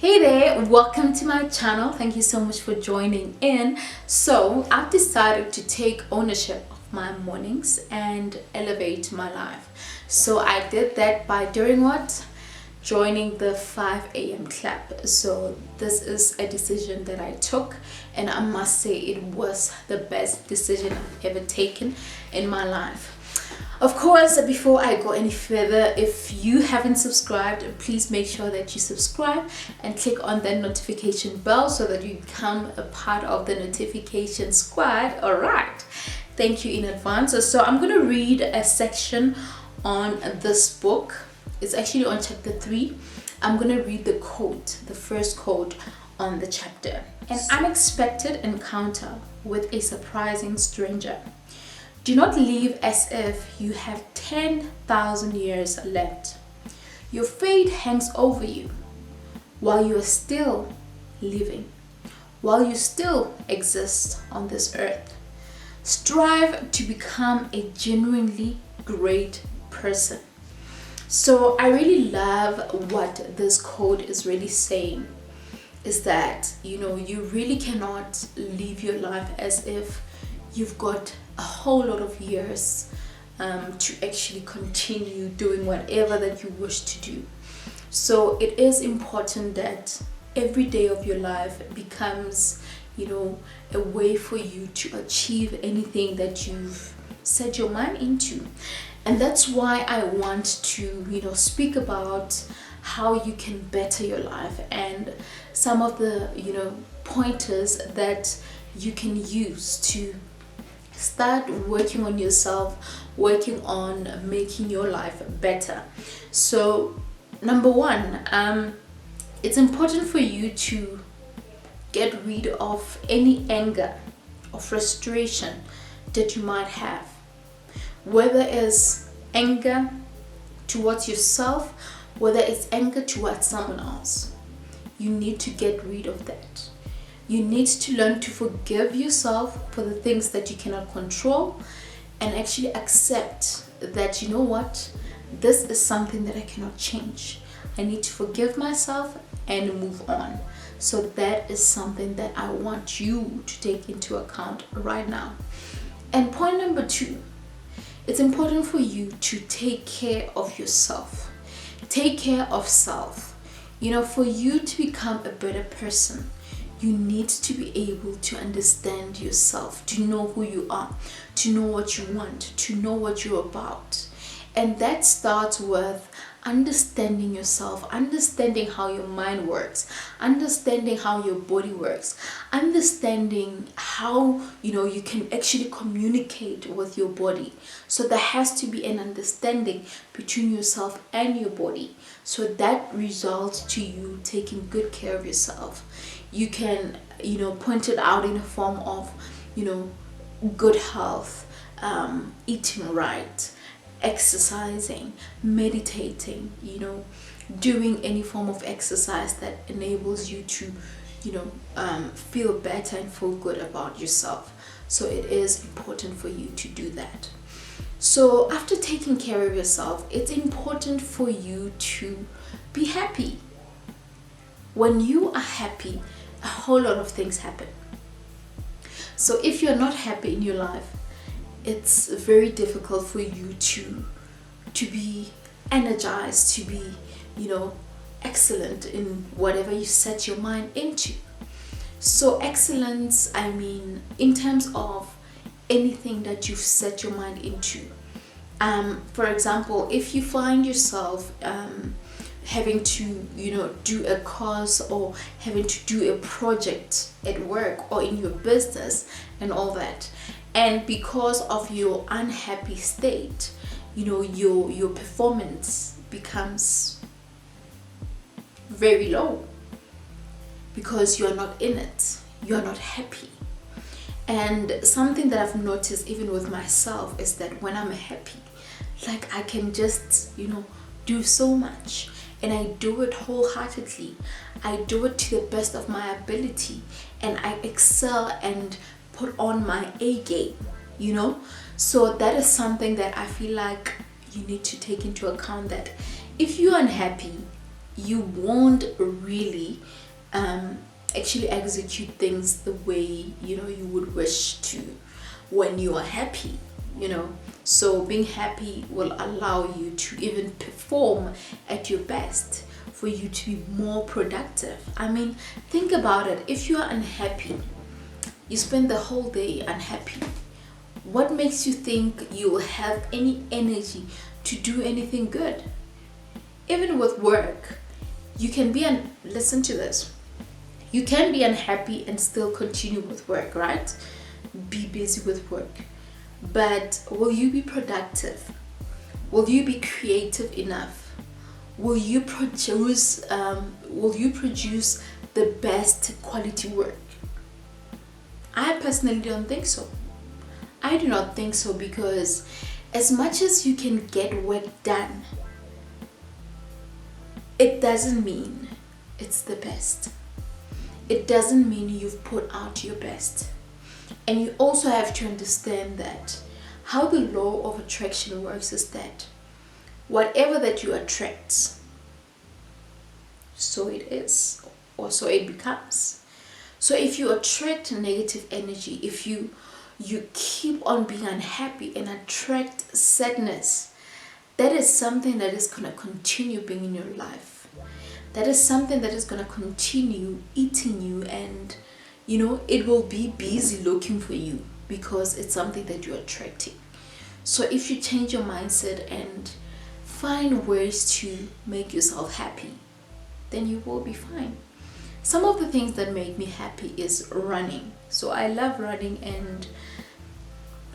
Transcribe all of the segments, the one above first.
Hey there, welcome to my channel. Thank you so much for joining in. So I've decided to take ownership of my mornings and elevate my life. So I did that by doing what? Joining the 5 a.m. club. So this is a decision that I took, and I must say it was the best decision I've ever taken in my life. Of course, before I go any further, if you haven't subscribed, please make sure that you subscribe and click on the notification bell so that you become a part of the notification squad. All right, thank you in advance. So I'm going to read a section on this book. It's actually on chapter 3. I'm going to read the quote, the first quote on the chapter. An unexpected encounter with a surprising stranger. Do not live as if you have 10,000 years left. Your fate hangs over you while you are still living, while you still exist on this earth. Strive to become a genuinely great person. So I really love what this quote is really saying, is that you really cannot live your life as if you've got a whole lot of years to actually continue doing whatever that you wish to do. So it is important that every day of your life becomes a way for you to achieve anything that you've set your mind into. And that's why I want to speak about how you can better your life and some of the pointers that you can use to start working on yourself, working on making your life better. So number one, it's important for you to get rid of any anger or frustration that you might have, whether it's anger towards yourself, whether it's anger towards someone else. You need to get rid of that. You need to learn to forgive yourself for the things that you cannot control and actually accept that, this is something that I cannot change. I need to forgive myself and move on. So that is something that I want you to take into account right now. And point number 2, it's important for you to take care of yourself. Take care of self. For you to become a better person, you need to be able to understand yourself, to know who you are, to know what you want, to know what you're about. And that starts with understanding yourself, understanding how your mind works, understanding how your body works, understanding how you can actually communicate with your body. So there has to be an understanding between yourself and your body. So that results to you taking good care of yourself. You can point it out in a form of good health, eating right, exercising, meditating, doing any form of exercise that enables you to feel better and feel good about yourself. So it is important for you to do that. So after taking care of yourself, it's important for you to be happy. When you are happy, a whole lot of things happen. So if you're not happy in your life, it's very difficult for you to be energized, to be excellent in whatever you set your mind into. So excellence, I mean, in terms of anything that you've set your mind into. For example, if you find yourself having to do a course or having to do a project at work or in your business and all that, and because of your unhappy state, your performance becomes very low because you're not in it, you're not happy. And something that I've noticed even with myself is that when I'm happy, like I can just do so much, and I do it wholeheartedly. I do it to the best of my ability, and I excel and put on my A game, So that is something that I feel like you need to take into account, that if you're unhappy, you won't really actually execute things the way you would wish to when you are happy. So being happy will allow you to even perform at your best, for you to be more productive. I mean, think about it. If you are unhappy, you spend the whole day unhappy, what makes you think you will have any energy to do anything good? Even with work, you can be listen to this. You can be unhappy and still continue with work, right? Be busy with work. But will you be productive? Will you be creative enough? Will you produce the best quality work? I personally don't think so. I do not think so, because as much as you can get work done, it doesn't mean it's the best. It doesn't mean you've put out your best. And you also have to understand that how the law of attraction works is that whatever that you attract, so it is, or so it becomes. So if you attract negative energy, if you keep on being unhappy and attract sadness, that is something that is going to continue being in your life. That is something that is going to continue eating you, and it will be busy looking for you, because it's something that you're attracting. So if you change your mindset and find ways to make yourself happy, then you will be fine. Some of the things that make me happy is running. So I love running, and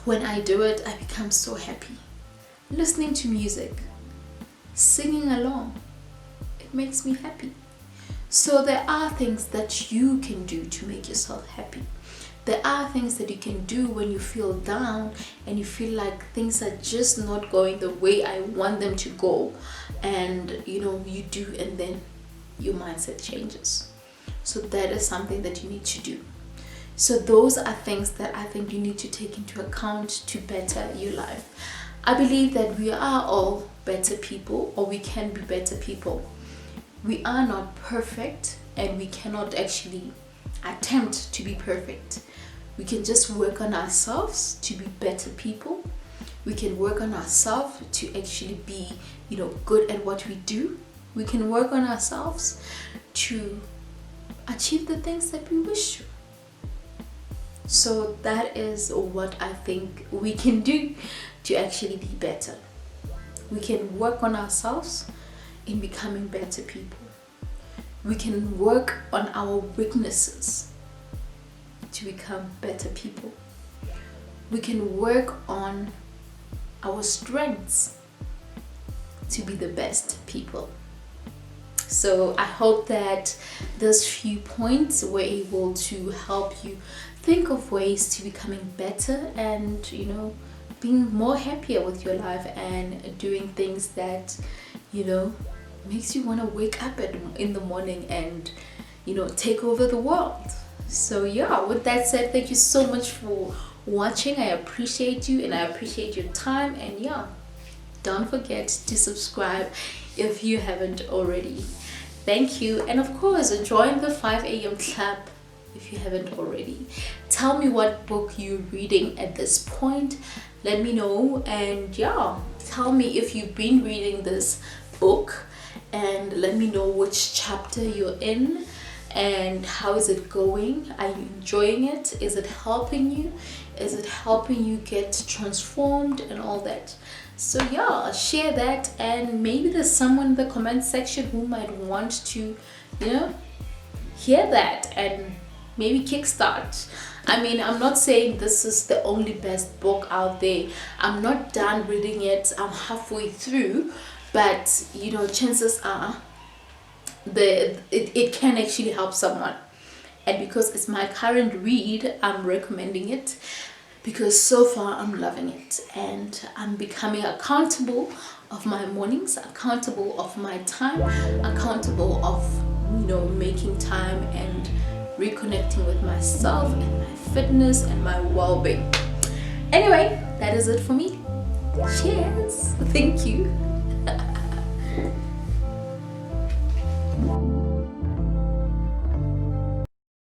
when I do it, I become so happy. Listening to music, singing along, it makes me happy. So there are things that you can do to make yourself happy. There are things that you can do when you feel down and you feel like things are just not going the way I want them to go, and you do, and then your mindset changes. So that is something that you need to do. So those are things that I think you need to take into account to better your life. I believe that we are all better people, or we can be better people. We are not perfect, and we cannot actually attempt to be perfect. We can just work on ourselves to be better people. We can work on ourselves to actually be, good at what we do. We can work on ourselves to achieve the things that we wish to. So that is what I think we can do to actually be better. We can work on ourselves in becoming better people. We can work on our weaknesses to become better people. We can work on our strengths to be the best people. So I hope that those few points were able to help you think of ways to becoming better, and being more happier with your life, and doing things that makes you want to wake up in the morning and take over the world. So yeah, with that said, thank you so much for watching. I appreciate you, and I appreciate your time. And yeah, don't forget to subscribe if you haven't already. Thank you. And of course, join the 5 a.m. club if you haven't already. Tell me what book you're reading at this point. Let me know. And yeah, tell me if you've been reading this book, and let me know which chapter you're in and how is it going. Are you enjoying it? Is it helping you? Is it helping you get transformed and all that? So yeah, share that, and maybe there's someone in the comment section who might want to hear that and maybe kickstart. I mean, I'm not saying this is the only best book out there. I'm not done reading it. I'm halfway through, but chances are it can actually help someone. And because it's my current read, I'm recommending it, because so far I'm loving it, and I'm becoming accountable of my mornings, accountable of my time, accountable of making time and reconnecting with myself and my fitness and my well-being. Anyway, that is it for me. Cheers. Thank you.